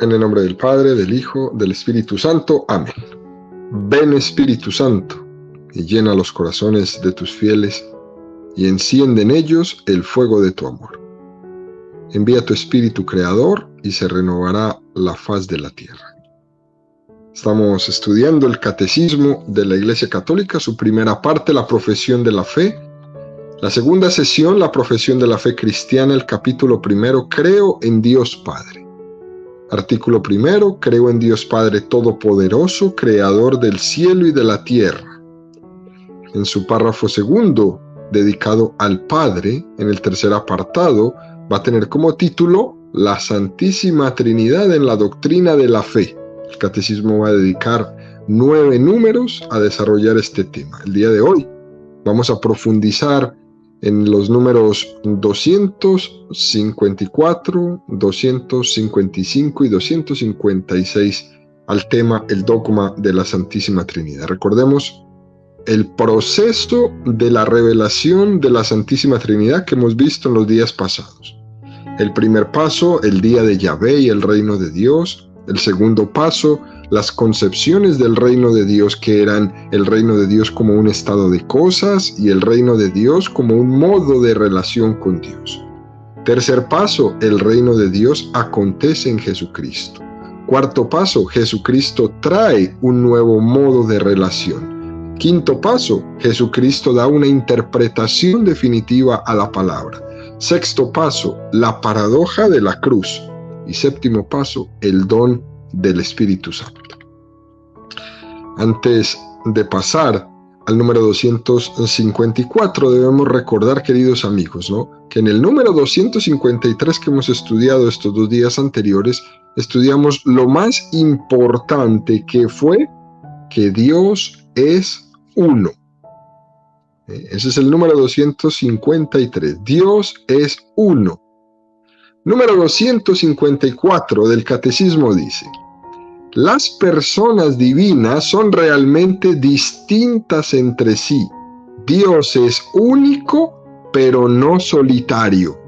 En el nombre del Padre, del Hijo, del Espíritu Santo. Amén. Ven, Espíritu Santo, y llena los corazones de tus fieles, y enciende en ellos el fuego de tu amor. Envía tu Espíritu Creador, y se renovará la faz de la tierra. Estamos estudiando el Catecismo de la Iglesia Católica, su primera parte, la profesión de la fe. La segunda sesión, la profesión de la fe cristiana, el capítulo primero, creo en Dios Padre. Artículo primero, creo en Dios Padre Todopoderoso, Creador del cielo y de la tierra. En su párrafo segundo, dedicado al Padre, en el tercer apartado, va a tener como título La Santísima Trinidad en la doctrina de la fe. El Catecismo va a dedicar 9 números a desarrollar este tema. El día de hoy vamos a profundizar en los números 254, 255 y 256 al tema el dogma de la Santísima Trinidad. Recordemos el proceso de la revelación de la Santísima Trinidad que hemos visto en los días pasados. El primer paso, el día de Yahvé y el reino de Dios. El segundo paso, las concepciones del reino de Dios, que eran el reino de Dios como un estado de cosas y el reino de Dios como un modo de relación con Dios. Tercer paso, el reino de Dios acontece en Jesucristo. Cuarto paso, Jesucristo trae un nuevo modo de relación. Quinto paso, Jesucristo da una interpretación definitiva a la palabra. Sexto paso, la paradoja de la cruz. Y séptimo paso, el don del Espíritu Santo. Antes de pasar al número 254, debemos recordar, queridos amigos, que en el número 253 que hemos estudiado estos 2 días anteriores, estudiamos lo más importante, que fue que Dios es uno. Ese es el número 253. Dios es uno. Número 254 del Catecismo dice: las personas divinas son realmente distintas entre sí. Dios es único, pero no solitario.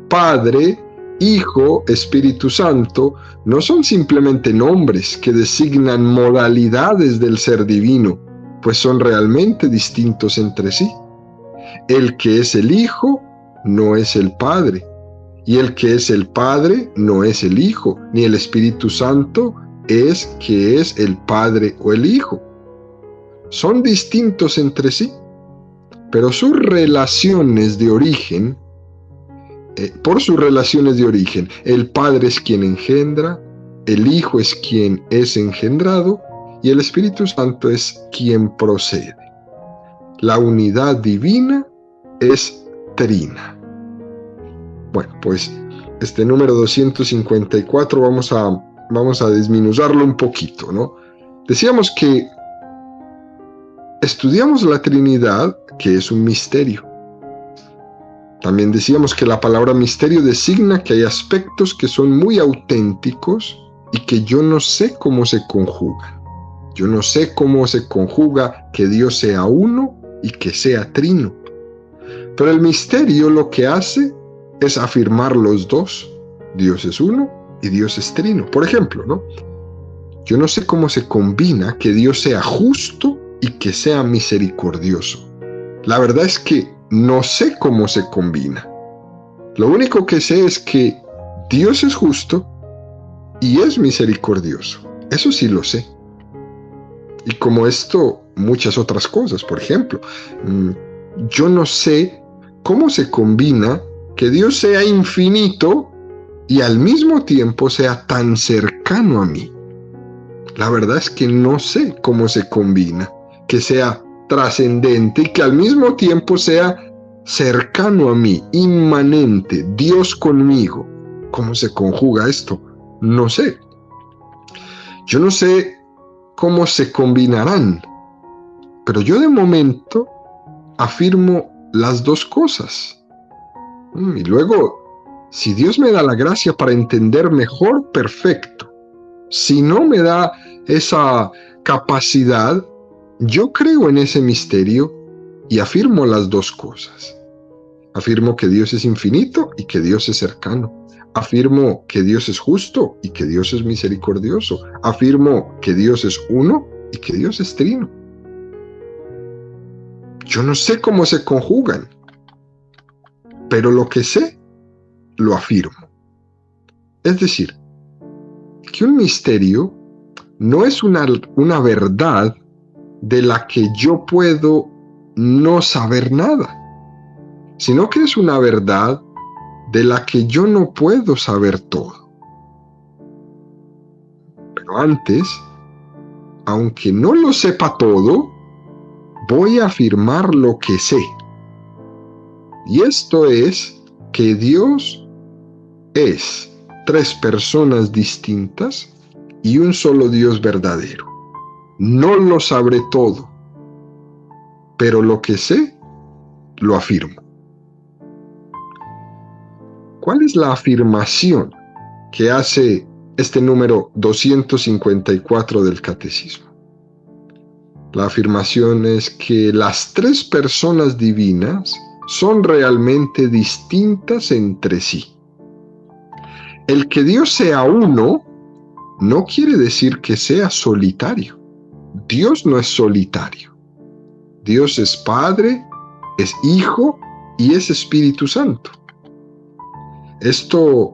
Padre, Hijo, Espíritu Santo no son simplemente nombres que designan modalidades del ser divino, pues son realmente distintos entre sí. El que es el Hijo no es el Padre. Y el que es el Padre no es el Hijo, ni el Espíritu Santo es que es el Padre o el Hijo. Son distintos entre sí, pero sus relaciones de origen, por sus relaciones de origen, el Padre es quien engendra, el Hijo es quien es engendrado, y el Espíritu Santo es quien procede. La unidad divina es trina. Bueno, pues este número 254 vamos a desmenuzarlo un poquito, ¿no? Decíamos que estudiamos la Trinidad, que es un misterio. También decíamos que la palabra misterio designa que hay aspectos que son muy auténticos y que yo no sé cómo se conjugan. Yo no sé cómo se conjuga que Dios sea uno y que sea trino. Pero el misterio lo que hace es afirmar los dos. Dios es uno y Dios es trino. Por ejemplo, yo no sé cómo se combina que Dios sea justo y que sea misericordioso. La verdad es que no sé cómo se combina. Lo único que sé es que Dios es justo y es misericordioso. Eso sí lo sé. Y como esto, muchas otras cosas. Por ejemplo, yo no sé cómo se combina que Dios sea infinito y al mismo tiempo sea tan cercano a mí. La verdad es que no sé cómo se combina, que sea trascendente y que al mismo tiempo sea cercano a mí, inmanente, Dios conmigo. ¿Cómo se conjuga esto? No sé. Yo no sé cómo se combinarán, pero yo de momento afirmo las dos cosas. Y luego, si Dios me da la gracia para entender mejor, perfecto. Si no me da esa capacidad, yo creo en ese misterio y afirmo las dos cosas. Afirmo que Dios es infinito y que Dios es cercano. Afirmo que Dios es justo y que Dios es misericordioso. Afirmo que Dios es uno y que Dios es trino. Yo no sé cómo se conjugan, pero lo que sé, lo afirmo. Es decir, que un misterio no es una verdad de la que yo puedo no saber nada, sino que es una verdad de la que yo no puedo saber todo. Pero antes, aunque no lo sepa todo, voy a afirmar lo que sé. Y esto es que Dios es 3 personas distintas y un solo Dios verdadero. No lo sabré todo, pero lo que sé, lo afirmo. ¿Cuál es la afirmación que hace este número 254 del Catecismo? La afirmación es que las 3 personas divinas son realmente distintas entre sí. El que Dios sea uno no quiere decir que sea solitario. Dios no es solitario. Dios es Padre, es Hijo y es Espíritu Santo. Esto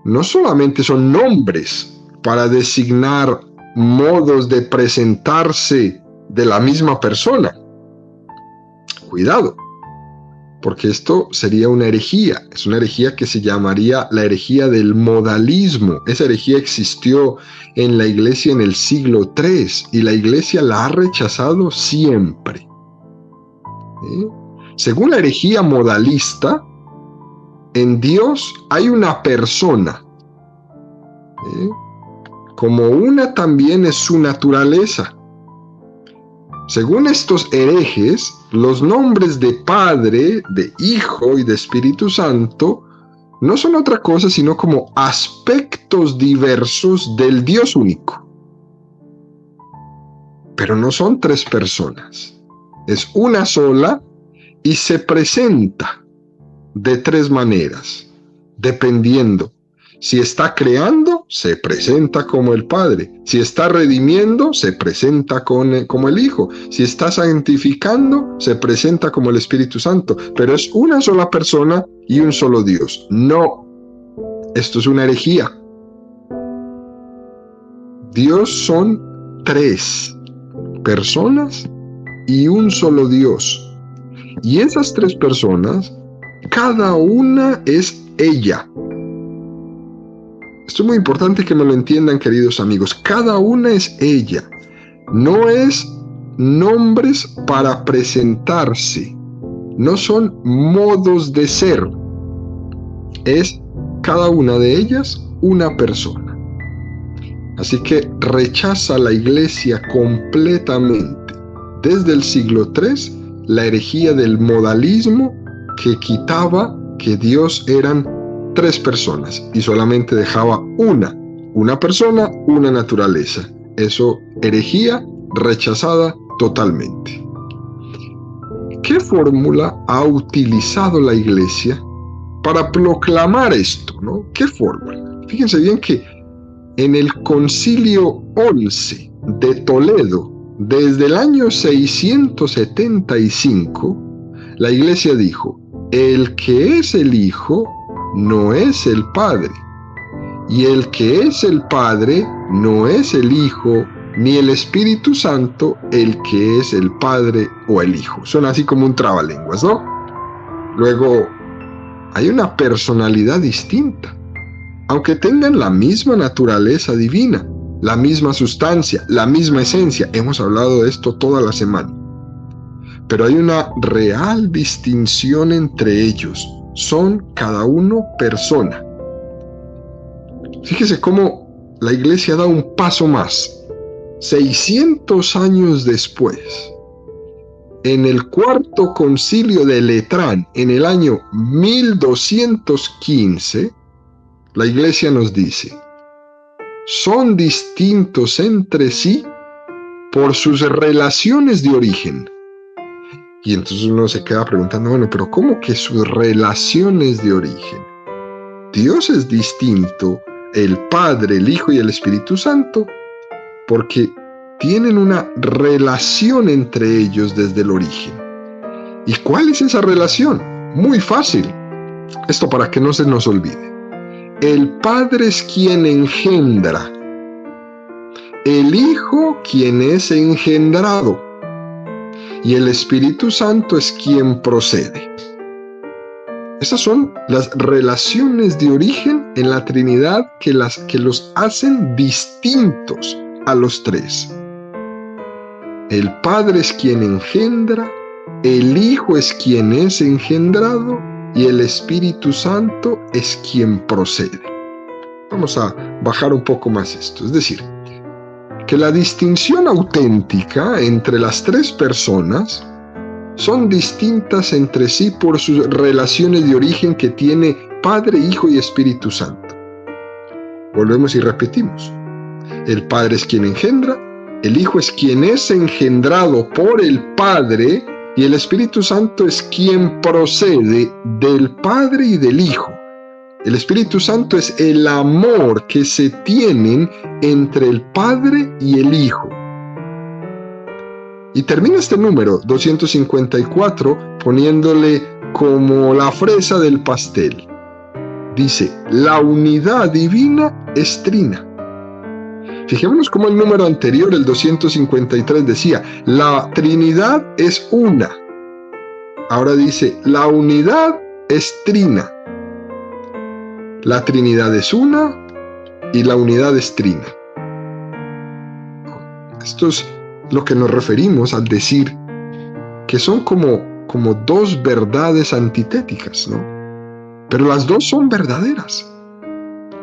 no solamente son nombres para designar modos de presentarse de la misma persona. Cuidado, porque esto sería una herejía. Es una herejía que se llamaría la herejía del modalismo. Esa herejía existió en la Iglesia en el siglo III y la Iglesia la ha rechazado siempre. Según la herejía modalista, en Dios hay una persona. Como una también es su naturaleza. Según estos herejes, los nombres de Padre, de Hijo y de Espíritu Santo no son otra cosa sino como aspectos diversos del Dios único. Pero no son 3 personas. Es una sola y se presenta de 3 maneras, dependiendo. Si está creando, se presenta como el Padre. Si está redimiendo, se presenta como el Hijo. Si está santificando, se presenta como el Espíritu Santo. Pero es una sola persona y un solo Dios. No, esto es una herejía. Dios son 3 personas y un solo Dios. Y esas 3 personas, cada una es ella. Esto es muy importante que me lo entiendan, queridos amigos. Cada una es ella. No es nombres para presentarse. No son modos de ser. Es cada una de ellas una persona. Así que rechaza la Iglesia completamente, desde el siglo III, la herejía del modalismo que quitaba que Dios eran 3 personas y solamente dejaba una persona, una naturaleza. Eso, herejía rechazada totalmente. ¿Qué fórmula ha utilizado la Iglesia para proclamar esto, ¿no? ¿Qué fórmula? Fíjense bien que en el Concilio 11 de Toledo, desde el año 675, la Iglesia dijo: el que es el Hijo no es el Padre, y el que es el Padre no es el Hijo, ni el Espíritu Santo el que es el Padre o el Hijo. Son así como un trabalenguas, ¿no? Luego, hay una personalidad distinta, aunque tengan la misma naturaleza divina, la misma sustancia, la misma esencia. Hemos hablado de esto toda la semana. Pero hay una real distinción entre ellos. Son cada uno persona. Fíjese cómo la Iglesia da un paso más. 600 años después, en el Cuarto Concilio de Letrán, en el año 1215, la Iglesia nos dice: son distintos entre sí por sus relaciones de origen. Y entonces uno se queda preguntando, bueno, pero ¿cómo que sus relaciones de origen? Dios es distinto, el Padre, el Hijo y el Espíritu Santo, porque tienen una relación entre ellos desde el origen. ¿Y cuál es esa relación? Muy fácil. Esto para que no se nos olvide. El Padre es quien engendra, el Hijo quien es engendrado, y el Espíritu Santo es quien procede. Esas son las relaciones de origen en la Trinidad que los hacen distintos a los tres. El Padre es quien engendra, el Hijo es quien es engendrado y el Espíritu Santo es quien procede. Vamos a bajar un poco más esto. Es decir, que la distinción auténtica entre las tres personas son distintas entre sí por sus relaciones de origen que tiene Padre, Hijo y Espíritu Santo. Volvemos y repetimos. El Padre es quien engendra, el Hijo es quien es engendrado por el Padre y el Espíritu Santo es quien procede del Padre y del Hijo. El Espíritu Santo es el amor que se tienen entre el Padre y el Hijo. Y termina este número 254 poniéndole como la fresa del pastel. Dice, la unidad divina es trina. Fijémonos cómo el número anterior, el 253, decía, la Trinidad es una. Ahora dice, la unidad es trina. La Trinidad es una y la unidad es trina. Esto es lo que nos referimos al decir que son como dos verdades antitéticas, ¿no? Pero las dos son verdaderas.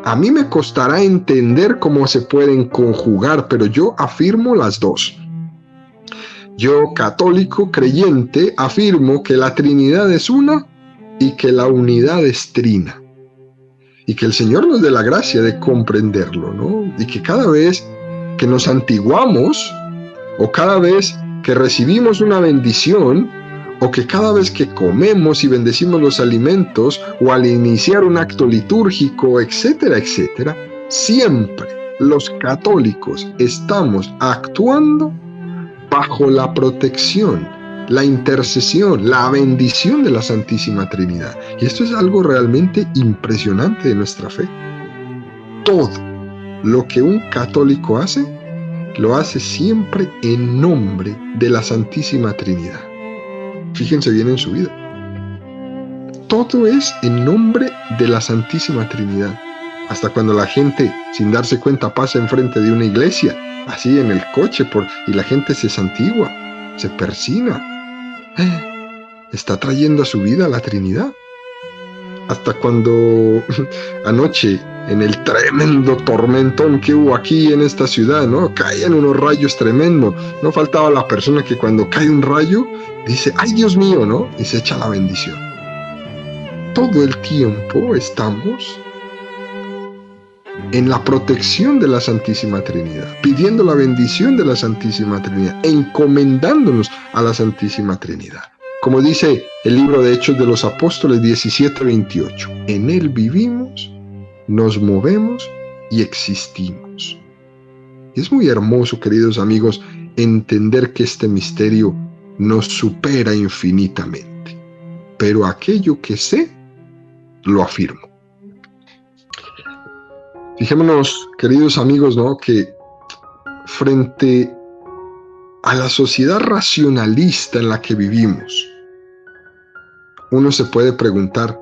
A mí me costará entender cómo se pueden conjugar, pero yo afirmo las dos. Yo, católico, creyente, afirmo que la Trinidad es una y que la unidad es trina. Y que el Señor nos dé la gracia de comprenderlo, ¿no? Y que cada vez que nos santiguamos, o cada vez que recibimos una bendición, o que cada vez que comemos y bendecimos los alimentos, o al iniciar un acto litúrgico, etcétera, etcétera, siempre los católicos estamos actuando bajo la protección, la intercesión, la bendición de la Santísima Trinidad. Y esto es algo realmente impresionante de nuestra fe. Todo lo que un católico hace, lo hace siempre en nombre de la Santísima Trinidad. Fíjense bien en su vida. Todo es en nombre de la Santísima Trinidad. Hasta cuando la gente, sin darse cuenta, pasa enfrente de una iglesia, así en el coche, y la gente se santigua, se persina. Está trayendo a su vida la Trinidad. Hasta cuando anoche, en el tremendo tormentón que hubo aquí en esta ciudad, ¿no? Caían unos rayos tremendos. No faltaba la persona que cuando cae un rayo dice, ¡ay, Dios mío!, ¿no? Y se echa la bendición. Todo el tiempo estamos en la protección de la Santísima Trinidad, pidiendo la bendición de la Santísima Trinidad, encomendándonos a la Santísima Trinidad. Como dice el libro de Hechos de los Apóstoles 17:28, en Él vivimos, nos movemos y existimos. Y es muy hermoso, queridos amigos, entender que este misterio nos supera infinitamente. Pero aquello que sé, lo afirmo. Fijémonos, queridos amigos, ¿no?, que frente a la sociedad racionalista en la que vivimos, uno se puede preguntar,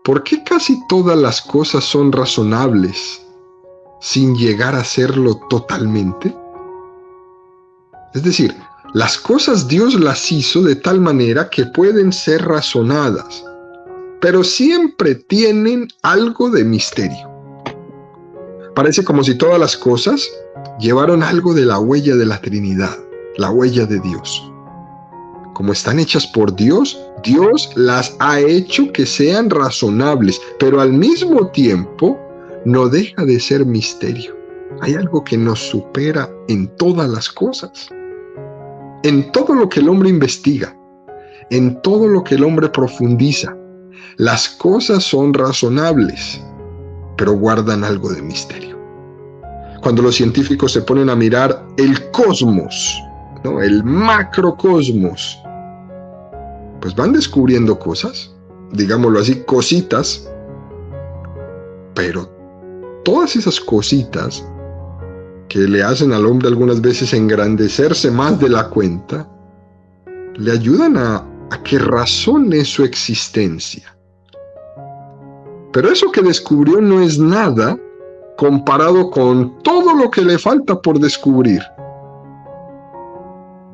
¿por qué casi todas las cosas son razonables sin llegar a serlo totalmente? Es decir, las cosas Dios las hizo de tal manera que pueden ser razonadas, pero siempre tienen algo de misterio. Parece como si todas las cosas llevaron algo de la huella de la Trinidad, la huella de Dios. Como están hechas por Dios, Dios las ha hecho que sean razonables, pero al mismo tiempo no deja de ser misterio. Hay algo que nos supera en todas las cosas, en todo lo que el hombre investiga, en todo lo que el hombre profundiza, Las cosas son razonables, pero guardan algo de misterio. Cuando los científicos se ponen a mirar el cosmos, ¿no? El macrocosmos, pues van descubriendo cosas, digámoslo así, cositas, pero todas esas cositas que le hacen al hombre algunas veces engrandecerse más de la cuenta, le ayudan a que razone su existencia. Pero eso que descubrió no es nada comparado con todo lo que le falta por descubrir.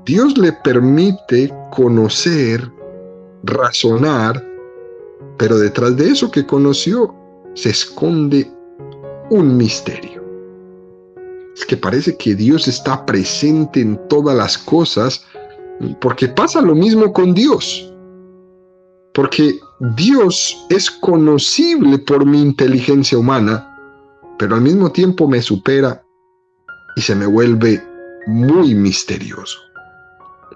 Dios le permite conocer, razonar, pero detrás de eso que conoció se esconde un misterio. Es que parece que Dios está presente en todas las cosas, porque pasa lo mismo con Dios. Porque Dios es conocible por mi inteligencia humana, pero al mismo tiempo me supera y se me vuelve muy misterioso.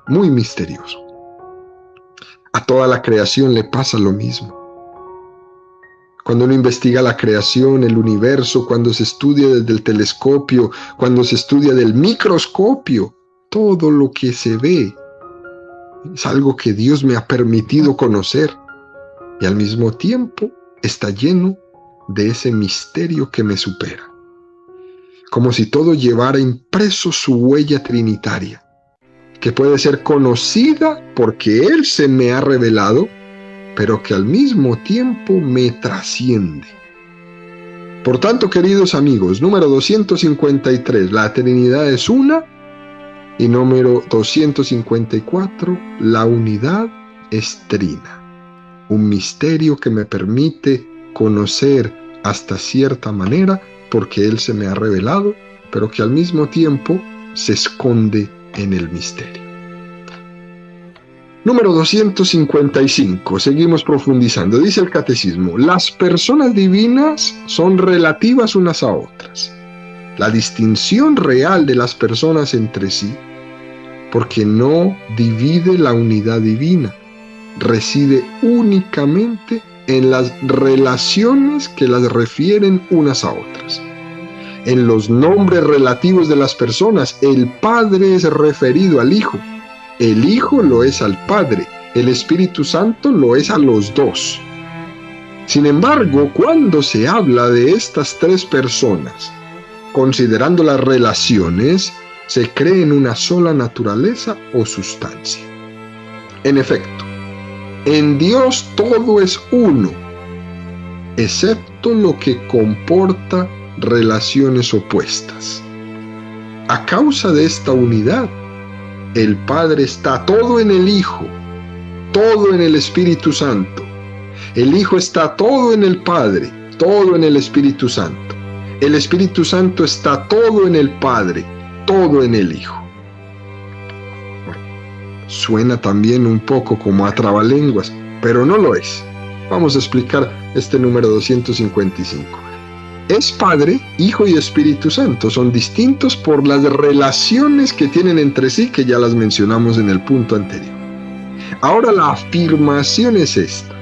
Muy misterioso. A toda la creación le pasa lo mismo. Cuando uno investiga la creación, el universo, cuando se estudia desde el telescopio, cuando se estudia del microscopio, todo lo que se ve es algo que Dios me ha permitido conocer y al mismo tiempo está lleno de ese misterio que me supera. Como si todo llevara impreso su huella trinitaria, que puede ser conocida porque Él se me ha revelado, pero que al mismo tiempo me trasciende. Por tanto, queridos amigos, número 253, la Trinidad es una, y número 254, la unidad es trina. Un misterio que me permite conocer hasta cierta manera porque Él se me ha revelado, pero que al mismo tiempo se esconde en el misterio. Número 255, seguimos profundizando. Dice el Catecismo: las personas divinas son relativas unas a otras. La distinción real de las personas entre sí, porque no divide la unidad divina, reside únicamente en las relaciones que las refieren unas a otras. En los nombres relativos de las personas, el Padre es referido al Hijo, el Hijo lo es al Padre, el Espíritu Santo lo es a los dos. Sin embargo, cuando se habla de estas tres personas, considerando las relaciones, se cree en una sola naturaleza o sustancia. En efecto, en Dios todo es uno, excepto lo que comporta relaciones opuestas. A causa de esta unidad, el Padre está todo en el Hijo, todo en el Espíritu Santo. El Hijo está todo en el Padre, todo en el Espíritu Santo. El Espíritu Santo está todo en el Padre, todo en el Hijo. Suena también un poco como a trabalenguas, pero no lo es. Vamos a explicar este número 255. Es Padre, Hijo y Espíritu Santo. Son distintos por las relaciones que tienen entre sí, que ya las mencionamos en el punto anterior. Ahora la afirmación es esta: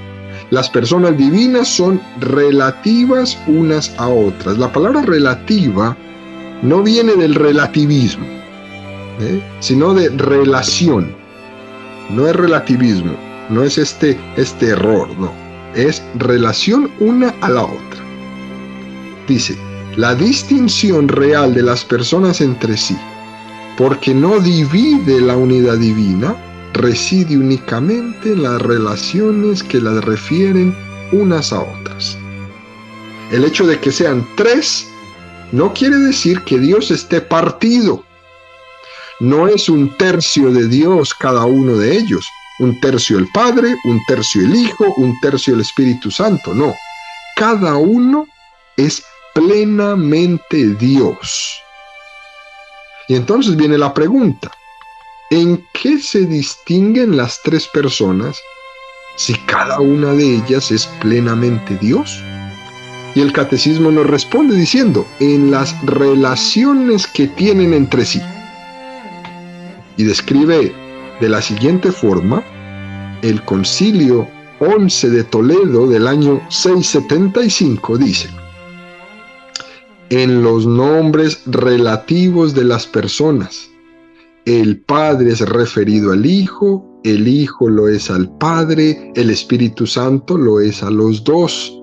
las personas divinas son relativas unas a otras. La palabra relativa no viene del relativismo, sino de relación. No es relativismo, no es este error, no. Es relación una a la otra. Dice: la distinción real de las personas entre sí, porque no divide la unidad divina, reside únicamente en las relaciones que las refieren unas a otras. El hecho de que sean tres no quiere decir que Dios esté partido. No es un tercio de Dios cada uno de ellos, un tercio el Padre, un tercio el Hijo, un tercio el Espíritu Santo, no. Cada uno es plenamente Dios. Y entonces viene la pregunta: ¿en qué se distinguen las tres personas si cada una de ellas es plenamente Dios? Y el Catecismo nos responde diciendo: en las relaciones que tienen entre sí. Y describe de la siguiente forma el Concilio XI de Toledo del año 675 dice: en los nombres relativos de las personas, el Padre es referido al Hijo, el Hijo lo es al Padre, el Espíritu Santo lo es a los dos.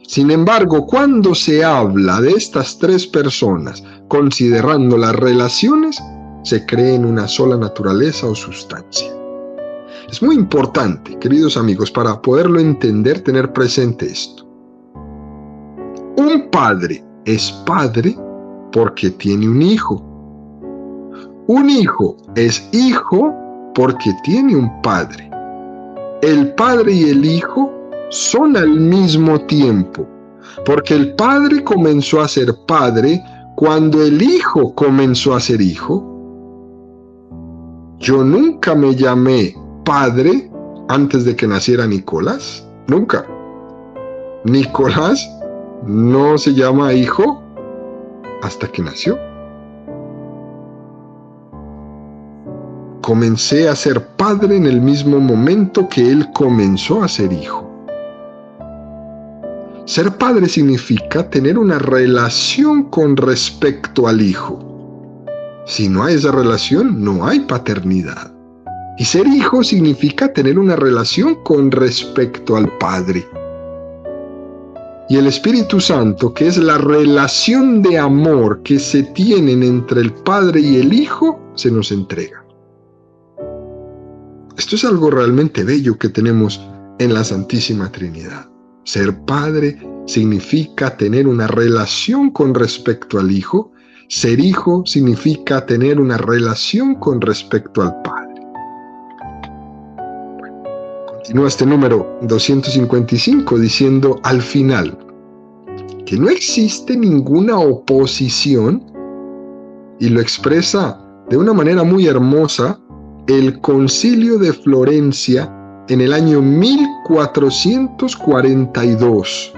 Sin embargo, cuando se habla de estas tres personas, considerando las relaciones, se cree en una sola naturaleza o sustancia. Es muy importante, queridos amigos, para poderlo entender, tener presente esto. Un padre es padre porque tiene un hijo. Un hijo es hijo porque tiene un padre. El padre y el hijo son al mismo tiempo, porque el padre comenzó a ser padre cuando el hijo comenzó a ser hijo. Yo nunca me llamé padre antes de que naciera Nicolás, nunca. Nicolás no se llama hijo hasta que nació. Comencé a ser padre en el mismo momento que él comenzó a ser hijo. Ser padre significa tener una relación con respecto al hijo. Si no hay esa relación, no hay paternidad. Y ser hijo significa tener una relación con respecto al Padre. Y el Espíritu Santo, que es la relación de amor que se tienen entre el Padre y el Hijo, se nos entrega. Esto es algo realmente bello que tenemos en la Santísima Trinidad. Ser padre significa tener una relación con respecto al Hijo. Ser hijo significa tener una relación con respecto al Padre. Continúa este número 255 diciendo al final que no existe ninguna oposición, y lo expresa de una manera muy hermosa el Concilio de Florencia en el año 1442.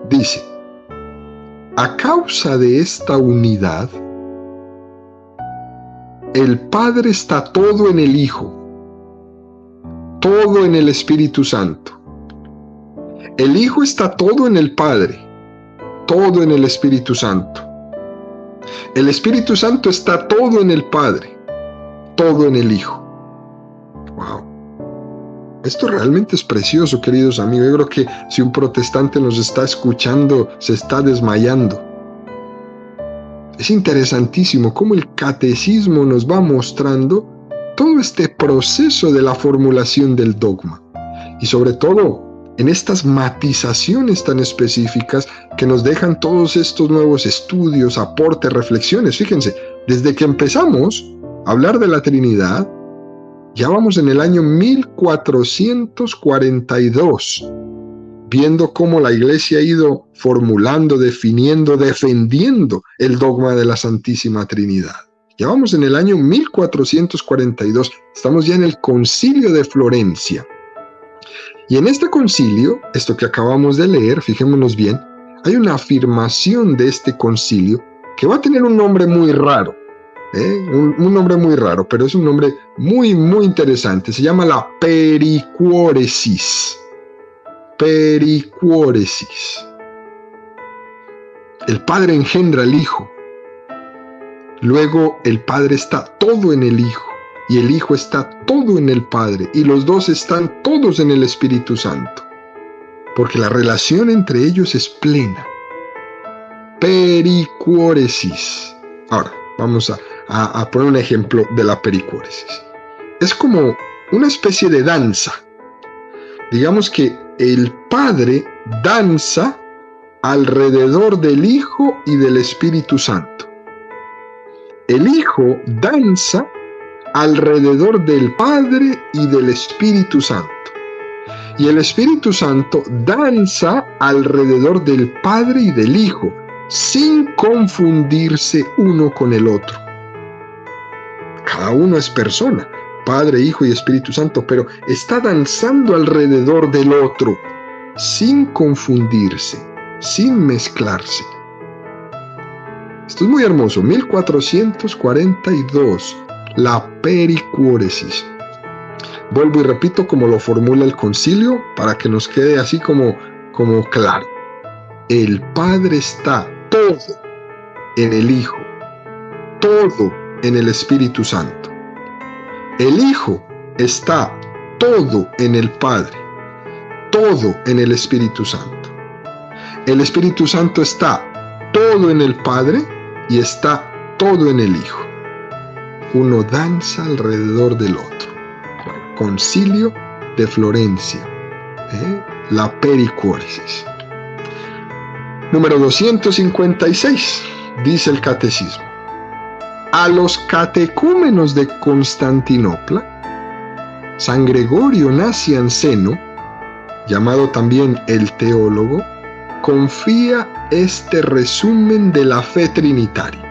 Dice: a causa de esta unidad, el Padre está todo en el Hijo, todo en el Espíritu Santo. El Hijo está todo en el Padre, todo en el Espíritu Santo. El Espíritu Santo está todo en el Padre, todo en el Hijo. Wow. Esto realmente es precioso, queridos amigos. Yo creo que si un protestante nos está escuchando, se está desmayando. Es interesantísimo cómo el catecismo nos va mostrando todo este proceso de la formulación del dogma. Y sobre todo, en estas matizaciones tan específicas que nos dejan todos estos nuevos estudios, aportes, reflexiones. Fíjense, desde que empezamos a hablar de la Trinidad, ya vamos en el año 1442, viendo cómo la Iglesia ha ido formulando, definiendo, defendiendo el dogma de la Santísima Trinidad. Ya vamos en el año 1442, estamos ya en el Concilio de Florencia. Y en este concilio, esto que acabamos de leer, fijémonos bien, hay una afirmación de este concilio que va a tener un nombre muy raro. Un nombre muy raro, pero es un nombre muy, muy interesante. Se llama la pericuoresis. Pericuoresis. El Padre engendra al Hijo. Luego el Padre está todo en el Hijo. Y el Hijo está todo en el Padre. Y los dos están todos en el Espíritu Santo. Porque la relación entre ellos es plena. Pericuoresis. Ahora, vamos a poner un ejemplo de la pericuoresis. Es como una especie de danza. Digamos que el Padre danza alrededor del Hijo y del Espíritu Santo. El Hijo danza alrededor del Padre y del Espíritu Santo. Y el Espíritu Santo danza alrededor del Padre y del Hijo, sin confundirse uno con el otro. Cada uno es persona, Padre, Hijo y Espíritu Santo, pero está danzando alrededor del otro, sin confundirse, sin mezclarse. Esto es muy hermoso. 1442, la pericuoresis. Vuelvo y repito como lo formula el concilio para que nos quede así como claro. El Padre está todo en el Hijo, todo en el Espíritu Santo. El Hijo está todo en el Padre, todo en el Espíritu Santo. El Espíritu Santo está todo en el Padre y está todo en el Hijo. Uno danza alrededor del otro. Concilio de Florencia, la pericuresis. Número 256, dice el Catecismo. A los catecúmenos de Constantinopla, San Gregorio Nacianceno, llamado también el teólogo, confía este resumen de la fe trinitaria.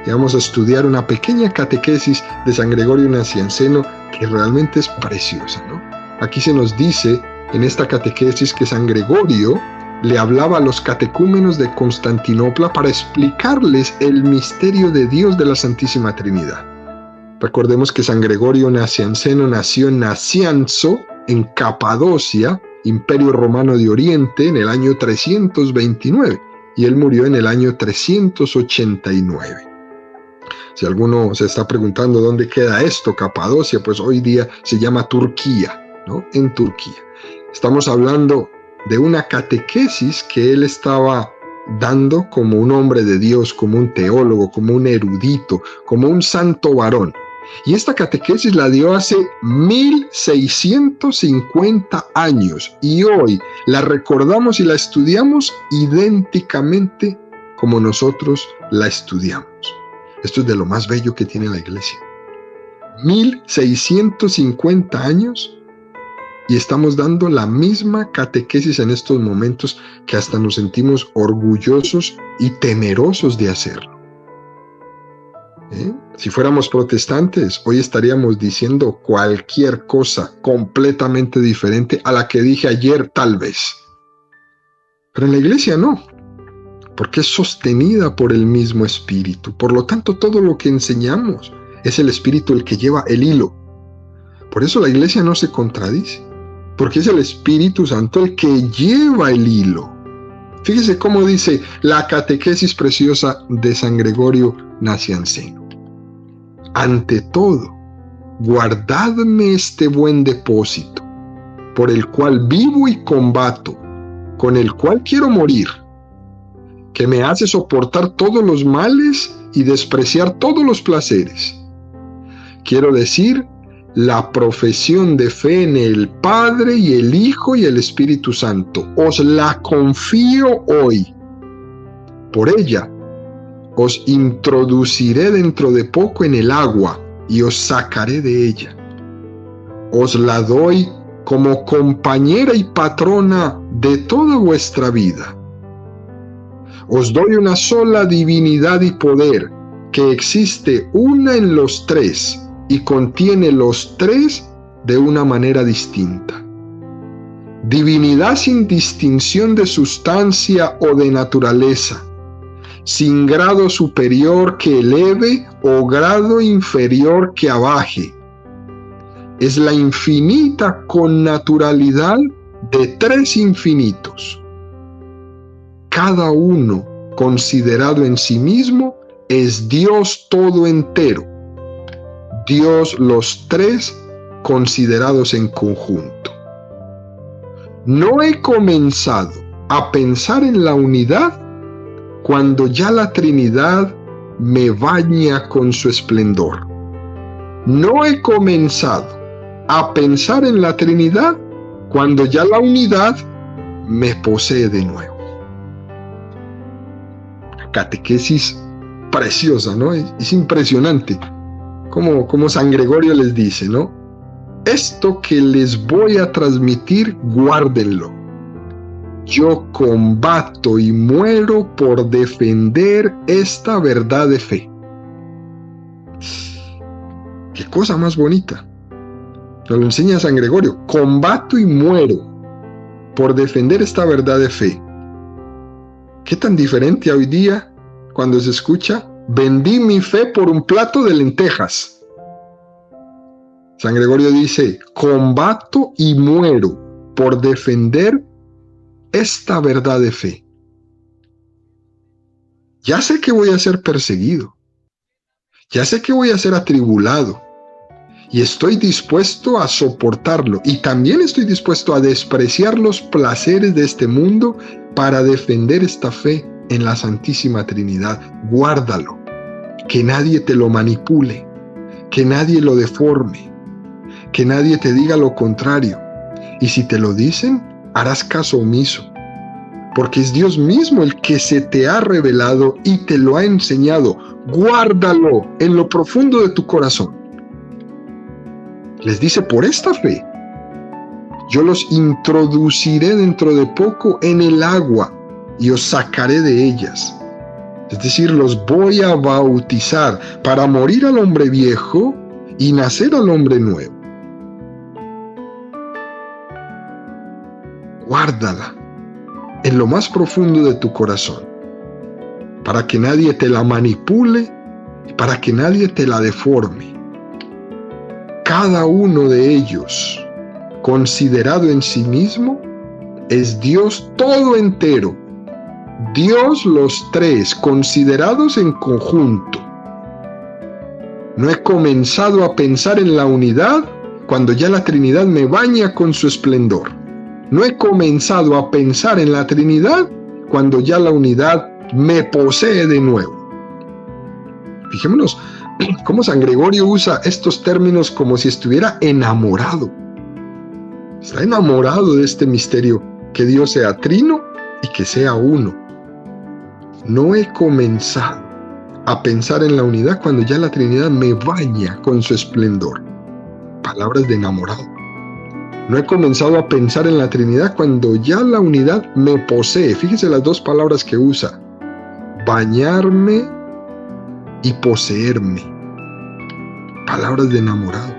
Y vamos a estudiar una pequeña catequesis de San Gregorio Nacianceno que realmente es preciosa, ¿no? Aquí se nos dice en esta catequesis que San Gregorio le hablaba a los catecúmenos de Constantinopla para explicarles el misterio de Dios de la Santísima Trinidad. Recordemos que San Gregorio Nacianceno nació en Nacianzo, en Capadocia, Imperio Romano de Oriente, en el año 329, y él murió en el año 389. Si alguno se está preguntando dónde queda esto, Capadocia, pues hoy día se llama Turquía, ¿no? En Turquía. Estamos hablando de una catequesis que él estaba dando como un hombre de Dios, como un teólogo, como un erudito, como un santo varón. Y esta catequesis la dio hace 1650 años y hoy la recordamos y la estudiamos idénticamente como nosotros la estudiamos. Esto es de lo más bello que tiene la Iglesia. 1650 años y estamos dando la misma catequesis en estos momentos que hasta nos sentimos orgullosos y temerosos de hacerlo. Si fuéramos protestantes, hoy estaríamos diciendo cualquier cosa completamente diferente a la que dije ayer, tal vez. Pero en la Iglesia no, porque es sostenida por el mismo Espíritu. Por lo tanto, todo lo que enseñamos es el Espíritu el que lleva el hilo. Por eso la Iglesia no se contradice, porque es el Espíritu Santo el que lleva el hilo. Fíjese cómo dice la catequesis preciosa de San Gregorio Nacianceno. Ante todo, guardadme este buen depósito, por el cual vivo y combato, con el cual quiero morir, que me hace soportar todos los males y despreciar todos los placeres. Quiero decir, la profesión de fe en el Padre y el Hijo y el Espíritu Santo. Os la confío hoy. Por ella, os introduciré dentro de poco en el agua y os sacaré de ella. Os la doy como compañera y patrona de toda vuestra vida. Os doy una sola divinidad y poder, que existe una en los tres y contiene los tres de una manera distinta. Divinidad sin distinción de sustancia o de naturaleza, sin grado superior que eleve o grado inferior que abaje. Es la infinita connaturalidad de tres infinitos. Cada uno, considerado en sí mismo, es Dios todo entero. Dios los tres considerados en conjunto. No he comenzado a pensar en la unidad cuando ya la Trinidad me baña con su esplendor. No he comenzado a pensar en la Trinidad cuando ya la unidad me posee de nuevo. Catequesis preciosa, ¿no? Es impresionante como San Gregorio les dice, ¿no? Esto que les voy a transmitir, guárdenlo. Yo combato y muero por defender esta verdad de fe. Qué cosa más bonita. Nos lo enseña San Gregorio. Combato y muero por defender esta verdad de fe. ¿Qué tan diferente hoy día cuando se escucha? Vendí mi fe por un plato de lentejas. San Gregorio dice: combato y muero por defender esta verdad de fe. Ya sé que voy a ser perseguido, ya sé que voy a ser atribulado, y estoy dispuesto a soportarlo, y también estoy dispuesto a despreciar los placeres de este mundo para defender esta fe en la Santísima Trinidad. Guárdalo, que nadie te lo manipule, que nadie lo deforme, que nadie te diga lo contrario, y si te lo dicen, harás caso omiso, porque es Dios mismo el que se te ha revelado y te lo ha enseñado. Guárdalo en lo profundo de tu corazón. Les dice: por esta fe, yo los introduciré dentro de poco en el agua y os sacaré de ellas. Es decir, los voy a bautizar para morir al hombre viejo y nacer al hombre nuevo. Guárdala en lo más profundo de tu corazón, para que nadie te la manipule, para que nadie te la deforme. Cada uno de ellos, considerado en sí mismo, es Dios todo entero. Dios los tres, considerados en conjunto. No he comenzado a pensar en la unidad cuando ya la Trinidad me baña con su esplendor. No he comenzado a pensar en la Trinidad cuando ya la unidad me posee de nuevo. Fijémonos cómo San Gregorio usa estos términos como si estuviera enamorado. Está enamorado de este misterio, que Dios sea trino y que sea uno. No he comenzado a pensar en la unidad cuando ya la Trinidad me baña con su esplendor. Palabras de enamorado. No he comenzado a pensar en la Trinidad cuando ya la unidad me posee. Fíjese las dos palabras que usa: bañarme y poseerme. Palabras de enamorado.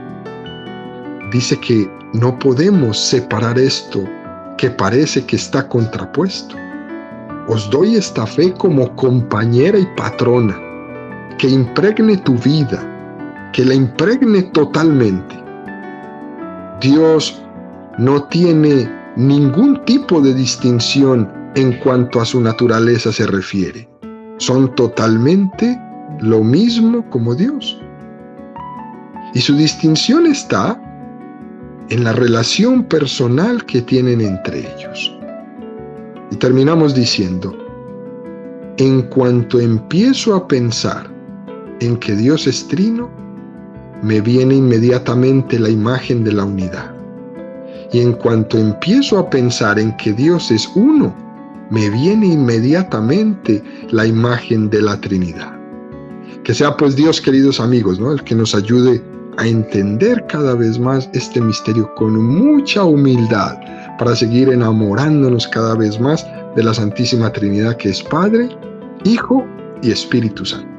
Dice que no podemos separar esto que parece que está contrapuesto. Os doy esta fe como compañera y patrona, que impregne tu vida, que la impregne totalmente. Dios no tiene ningún tipo de distinción en cuanto a su naturaleza se refiere. Son totalmente lo mismo como Dios. Y su distinción está en la relación personal que tienen entre ellos. Y terminamos diciendo: en cuanto empiezo a pensar en que Dios es trino, me viene inmediatamente la imagen de la unidad. Y en cuanto empiezo a pensar en que Dios es uno, me viene inmediatamente la imagen de la Trinidad. Que sea pues Dios, queridos amigos, ¿no?, el que nos ayude a entender cada vez más este misterio con mucha humildad, para seguir enamorándonos cada vez más de la Santísima Trinidad, que es Padre, Hijo y Espíritu Santo.